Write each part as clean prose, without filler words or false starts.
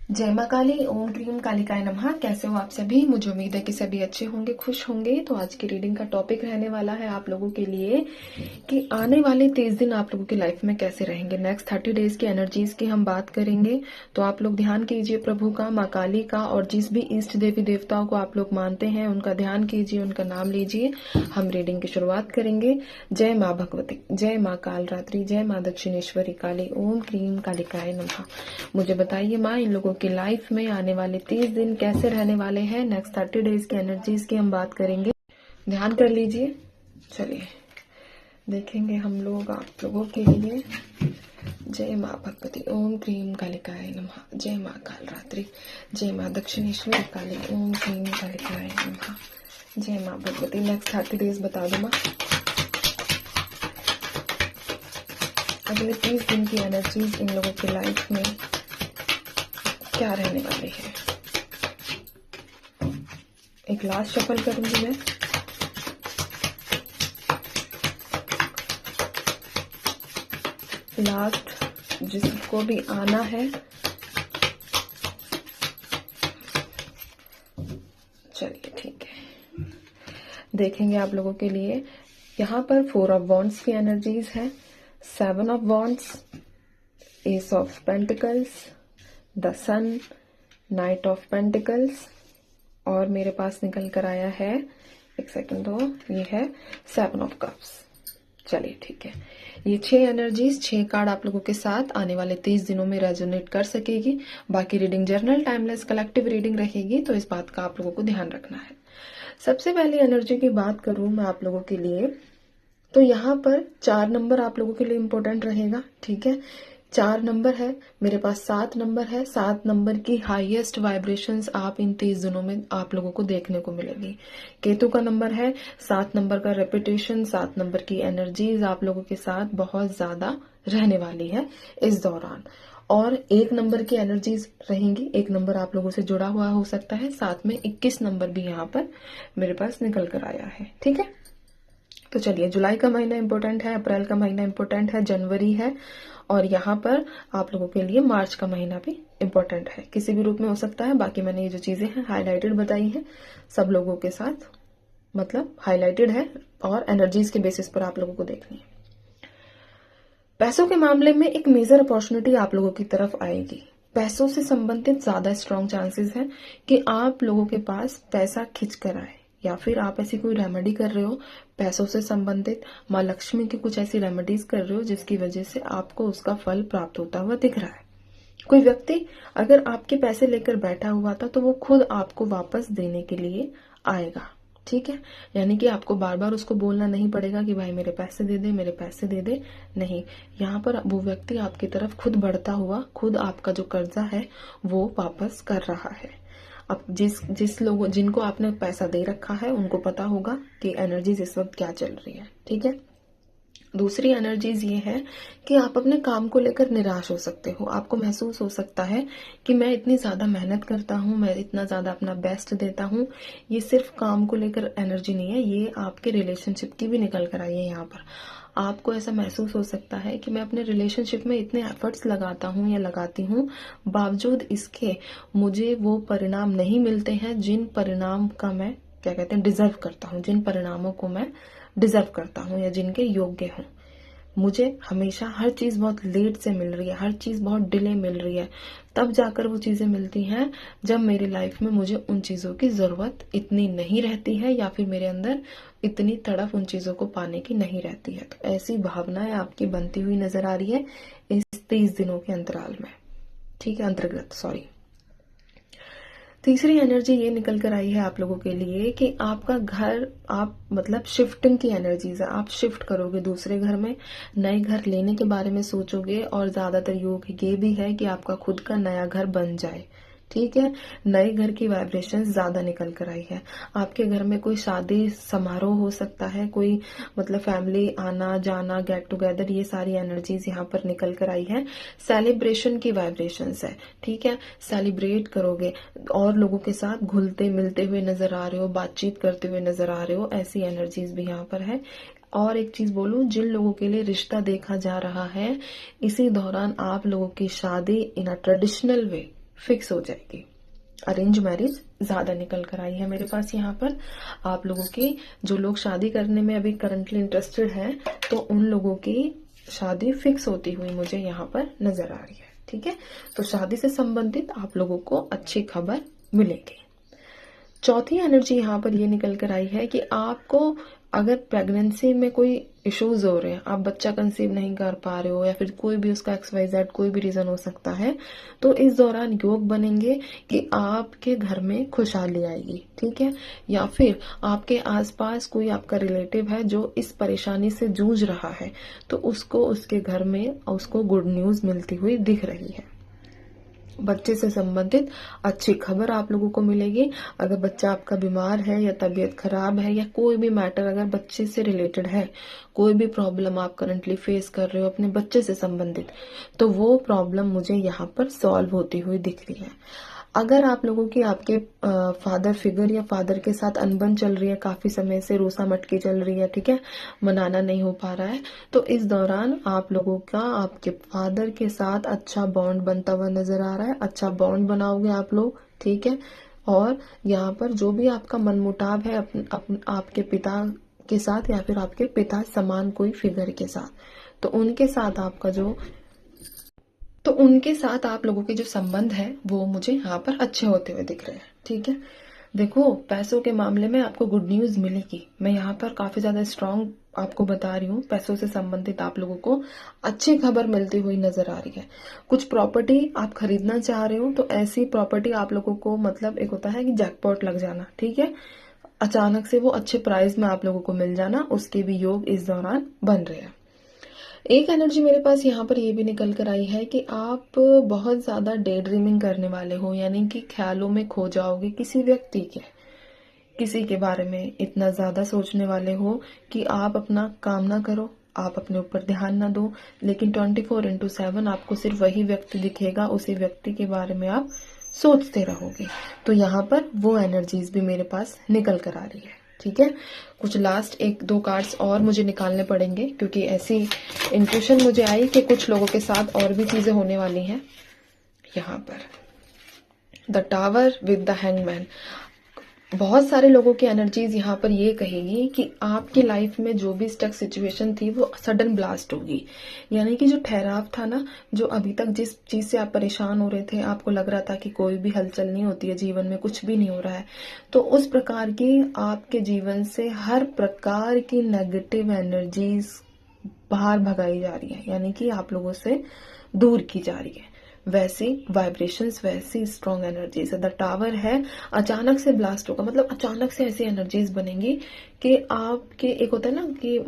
जय माँ काली। ओम क्रीम कालिकाय नमः। कैसे हो आप सभी? मुझे उम्मीद है कि सभी अच्छे होंगे, खुश होंगे। तो आज की रीडिंग का टॉपिक रहने वाला है आप लोगों के लिए कि आने वाले 30 दिन आप लोगों की लाइफ में कैसे रहेंगे। नेक्स्ट 30 डेज की एनर्जीज की हम बात करेंगे। तो आप लोग ध्यान कीजिए प्रभु का, माँ काली का, और जिस भी इष्ट देवी देवताओं को आप लोग मानते हैं उनका ध्यान कीजिए, उनका नाम लीजिए। हम रीडिंग की शुरुआत करेंगे। जय माँ भगवती, जय माँ काल रात्रि, जय माँ दक्षिणेश्वरी काली। ओम क्रीम कालिकाय नमः। मुझे बताइए माँ, इन लोगों की लाइफ में आने वाले 30 दिन कैसे रहने वाले हैं। नेक्स्ट 30 डेज की एनर्जीज की हम बात करेंगे। ध्यान कर लीजिए। चलिए देखेंगे हम लोग आप लोगों के लिए। जय माँ भगवती, ओम क्रीम कालिकाय नमः। जय माँ काल रात्रि, जय माँ दक्षिणेश्वरी काली। ओम क्रीम कालिकाय नमः। जय माँ भगवती। नेक्स्ट 30 डेज बता दो माँ, अगले 30 दिन की एनर्जीज इन लोगों की लाइफ में क्या रहने वाली है। एक लास्ट शफल करूंगी मैं। लास्ट जिसको भी आना है, चलिए ठीक है, देखेंगे आप लोगों के लिए। यहाँ पर 4 ऑफ वॉन्ड्स की एनर्जीज है, 7 of wands, ace of pentacles, the sun, knight of pentacles, और मेरे पास निकल कर आया है, एक सेकंड दो, ये है 7 ऑफ कप्स। चलिए ठीक है, ये 6 एनर्जीज, 6 कार्ड आप लोगों के साथ आने वाले 30 दिनों में रेजोनेट कर सकेगी। बाकी reading journal timeless collective reading रहेगी, तो इस बात का आप लोगों को ध्यान रखना है। सबसे पहली एनर्जी की बात करूं मैं आप लोगों के लिए, तो यहाँ पर 4 नंबर आप लोगों के लिए इंपॉर्टेंट रहेगा। ठीक है, 4 नंबर है, मेरे पास 7 नंबर है। 7 नंबर की हाईएस्ट वाइब्रेशंस आप इन 30 दिनों में आप लोगों को देखने को मिलेगी। केतु का नंबर है, 7 नंबर का रेपिटेशन, 7 नंबर की एनर्जीज आप लोगों के साथ बहुत ज्यादा रहने वाली है इस दौरान। और 1 नंबर की एनर्जीज रहेंगी, 1 नंबर आप लोगों से जुड़ा हुआ हो सकता है। साथ में 21 नंबर भी यहाँ पर मेरे पास निकल कर आया है। ठीक है, तो चलिए, जुलाई का महीना इंपॉर्टेंट है, अप्रैल का महीना इंपॉर्टेंट है, जनवरी है, और यहाँ पर आप लोगों के लिए मार्च का महीना भी इंपॉर्टेंट है। किसी भी रूप में हो सकता है। बाकी मैंने ये जो चीजें हैं हाईलाइटेड बताई है, सब लोगों के साथ मतलब हाईलाइटेड है, और एनर्जीज के बेसिस पर आप लोगों को देखनी है। पैसों के मामले में एक मेजर अपॉर्चुनिटी आप लोगों की तरफ आएगी। पैसों से संबंधित ज्यादा स्ट्रॉन्ग चांसेस है कि आप लोगों के पास पैसा खिंच कर आए, या फिर आप ऐसी कोई रेमेडी कर रहे हो पैसों से संबंधित, माँ लक्ष्मी की कुछ ऐसी रेमेडीज कर रहे हो जिसकी वजह से आपको उसका फल प्राप्त होता हुआ दिख रहा है। कोई व्यक्ति अगर आपके पैसे लेकर बैठा हुआ था तो वो खुद आपको वापस देने के लिए आएगा। ठीक है, यानी कि आपको बार बार उसको बोलना नहीं पड़ेगा कि भाई मेरे पैसे दे दे, मेरे पैसे दे दे। नहीं, यहाँ पर वो व्यक्ति आपकी तरफ खुद बढ़ता हुआ, खुद आपका जो कर्जा है वो वापस कर रहा है। अब जिस लोगों जिनको आपने पैसा दे रखा है उनको पता होगा कि एनर्जीज इस वक्त क्या चल रही है। ठीक है, दूसरी एनर्जीज ये है कि आप अपने काम को लेकर निराश हो सकते हो। आपको महसूस हो सकता है कि मैं इतनी ज्यादा मेहनत करता हूँ, मैं इतना ज्यादा अपना बेस्ट देता हूँ। ये सिर्फ काम को लेकर एनर्जी नहीं है, ये आपके रिलेशनशिप की भी निकल कर आई है। यहाँ पर आपको ऐसा महसूस हो सकता है कि मैं अपने रिलेशनशिप में इतने एफर्ट्स लगाता हूँ या लगाती हूँ, बावजूद इसके मुझे वो परिणाम नहीं मिलते हैं जिन परिणाम का मैं क्या कहते हैं डिजर्व करता हूँ, जिन परिणामों को मैं डिजर्व करता हूँ या जिनके योग्य हूँ। मुझे हमेशा हर चीज बहुत लेट से मिल रही है, हर चीज बहुत डिले मिल रही है। तब जाकर वो चीजें मिलती हैं जब मेरी लाइफ में मुझे उन चीजों की जरूरत इतनी नहीं रहती है, या फिर मेरे अंदर इतनी तड़प उन चीजों को पाने की नहीं रहती है। तो ऐसी भावनाएं आपकी बनती हुई नजर आ रही है इस 30 दिनों के अंतराल में। ठीक है, अंतर्गत सॉरी। तीसरी एनर्जी ये निकल कर आई है आप लोगों के लिए कि आपका घर, आप मतलब शिफ्टिंग की एनर्जीज है। आप शिफ्ट करोगे दूसरे घर में, नए घर लेने के बारे में सोचोगे, और ज्यादातर योग ये भी है कि आपका खुद का नया घर बन जाए। ठीक है, नए घर की वाइब्रेशन ज्यादा निकल कर आई है। आपके घर में कोई शादी समारोह हो सकता है, कोई मतलब फैमिली आना जाना, गेट टुगेदर, ये सारी एनर्जीज यहाँ पर निकल कर आई है। सेलिब्रेशन की वाइब्रेशंस है। ठीक है, सेलिब्रेट करोगे, और लोगों के साथ घुलते मिलते हुए नजर आ रहे हो, बातचीत करते हुए नजर आ रहे हो, ऐसी एनर्जीज भी यहाँ पर है। और एक चीज बोलूं, जिन लोगों के लिए रिश्ता देखा जा रहा है, इसी दौरान आप लोगों की शादी इन अ ट्रेडिशनल वे फिक्स हो जाएगी। अरेंज मैरिज ज्यादा निकल कर आई है मेरे पास यहाँ पर। आप लोगों की जो लोग शादी करने में अभी करंटली इंटरेस्टेड हैं, तो उन लोगों की शादी फिक्स होती हुई मुझे यहाँ पर नजर आ रही है। ठीक है, तो शादी से संबंधित आप लोगों को अच्छी खबर मिलेगी। चौथी एनर्जी यहाँ पर ये निकल कर आई है कि आपको अगर प्रेगनेंसी में कोई इश्यूज हो रहे हैं, आप बच्चा कंसीव नहीं कर पा रहे हो, या फिर कोई भी उसका XYZ कोई भी रीजन हो सकता है, तो इस दौरान योग बनेंगे कि आपके घर में खुशहाली आएगी। ठीक है, या फिर आपके आसपास कोई आपका रिलेटिव है जो इस परेशानी से जूझ रहा है, तो उसको उसके घर में उसको गुड न्यूज मिलती हुई दिख रही है। बच्चे से संबंधित अच्छी खबर आप लोगों को मिलेगी। अगर बच्चा आपका बीमार है या तबीयत खराब है या कोई भी मैटर अगर बच्चे से रिलेटेड है, कोई भी प्रॉब्लम आप करंटली फेस कर रहे हो अपने बच्चे से संबंधित, तो वो प्रॉब्लम मुझे यहाँ पर सॉल्व होती हुई दिख रही है। अगर आप लोगों की आपके फादर फिगर या फादर के साथ अनबन चल रही है, काफी समय से रूसा मटकी चल रही है, ठीक है, मनाना नहीं हो पा रहा है, तो इस दौरान आप लोगों का आपके फादर के साथ अच्छा बॉन्ड बनता हुआ नजर आ रहा है। अच्छा बॉन्ड बनाओगे आप लोग। ठीक है, और यहाँ पर जो भी आपका मनमुटाव है आपके पिता के साथ या फिर आपके पिता समान कोई फिगर के साथ, तो उनके साथ आप लोगों के जो संबंध है वो मुझे यहाँ पर अच्छे होते हुए दिख रहे हैं। ठीक है, देखो पैसों के मामले में आपको गुड न्यूज मिलेगी। मैं यहाँ पर काफी ज्यादा स्ट्रांग आपको बता रही हूँ, पैसों से संबंधित आप लोगों को अच्छी खबर मिलती हुई नजर आ रही है। कुछ प्रॉपर्टी आप खरीदना चाह रहे हो, तो ऐसी प्रॉपर्टी आप लोगों को, मतलब एक होता है कि जैकपॉट लग जाना, ठीक है, अचानक से वो अच्छे प्राइस में आप लोगों को मिल जाना, उसके भी योग इस दौरान बन रहे हैं। एक एनर्जी मेरे पास यहाँ पर ये भी निकल कर आई है कि आप बहुत ज्यादा डे ड्रीमिंग करने वाले हो, यानी कि ख्यालों में खो जाओगे किसी के बारे में इतना ज्यादा सोचने वाले हो कि आप अपना काम ना करो, आप अपने ऊपर ध्यान ना दो, लेकिन 24/7 आपको सिर्फ वही व्यक्ति दिखेगा, उसी व्यक्ति के बारे में आप सोचते रहोगे। तो यहाँ पर वो एनर्जीज भी मेरे पास निकल कर आ रही है। ठीक है, कुछ लास्ट 1-2 कार्ड्स और मुझे निकालने पड़ेंगे, क्योंकि ऐसी इंट्यूशन मुझे आई कि कुछ लोगों के साथ और भी चीजें होने वाली हैं। यहाँ पर the tower with the hangman, बहुत सारे लोगों की एनर्जीज यहाँ पर ये कहेगी कि आपकी लाइफ में जो भी स्टक सिचुएशन थी वो सडन ब्लास्ट होगी, यानी कि जो ठहराव था ना, जो अभी तक जिस चीज से आप परेशान हो रहे थे, आपको लग रहा था कि कोई भी हलचल नहीं होती है जीवन में, कुछ भी नहीं हो रहा है, तो उस प्रकार की आपके जीवन से हर प्रकार की नेगेटिव एनर्जीज बाहर भगाई जा रही है, यानी कि आप लोगों से दूर की जा रही है। वैसी वाइब्रेशंस, वैसी स्ट्रॉन्ग एनर्जीज है। द टावर है, अचानक से ब्लास्ट होगा, मतलब अचानक से ऐसी एनर्जीज बनेंगी कि आपके, एक होता है ना कि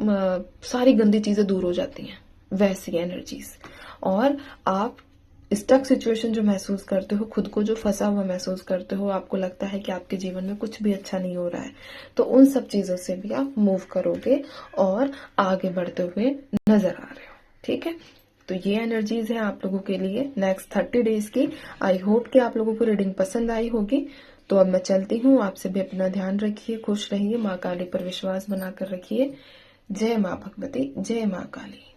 सारी गंदी चीजें दूर हो जाती हैं, वैसी एनर्जीज। और आप स्टक सिचुएशन जो महसूस करते हो, खुद को जो फंसा हुआ महसूस करते हो, आपको लगता है कि आपके जीवन में कुछ भी अच्छा नहीं हो रहा है, तो उन सब चीजों से भी आप मूव करोगे और आगे बढ़ते हुए नजर आ रहे हो। ठीक है, तो ये एनर्जीज है आप लोगों के लिए नेक्स्ट 30 डेज की। आई होप कि आप लोगों को रीडिंग पसंद आई होगी। तो अब मैं चलती हूँ, आपसे भी अपना ध्यान रखिए, खुश रहिए, माँ काली पर विश्वास बनाकर रखिए। जय माँ भगवती, जय माँ काली।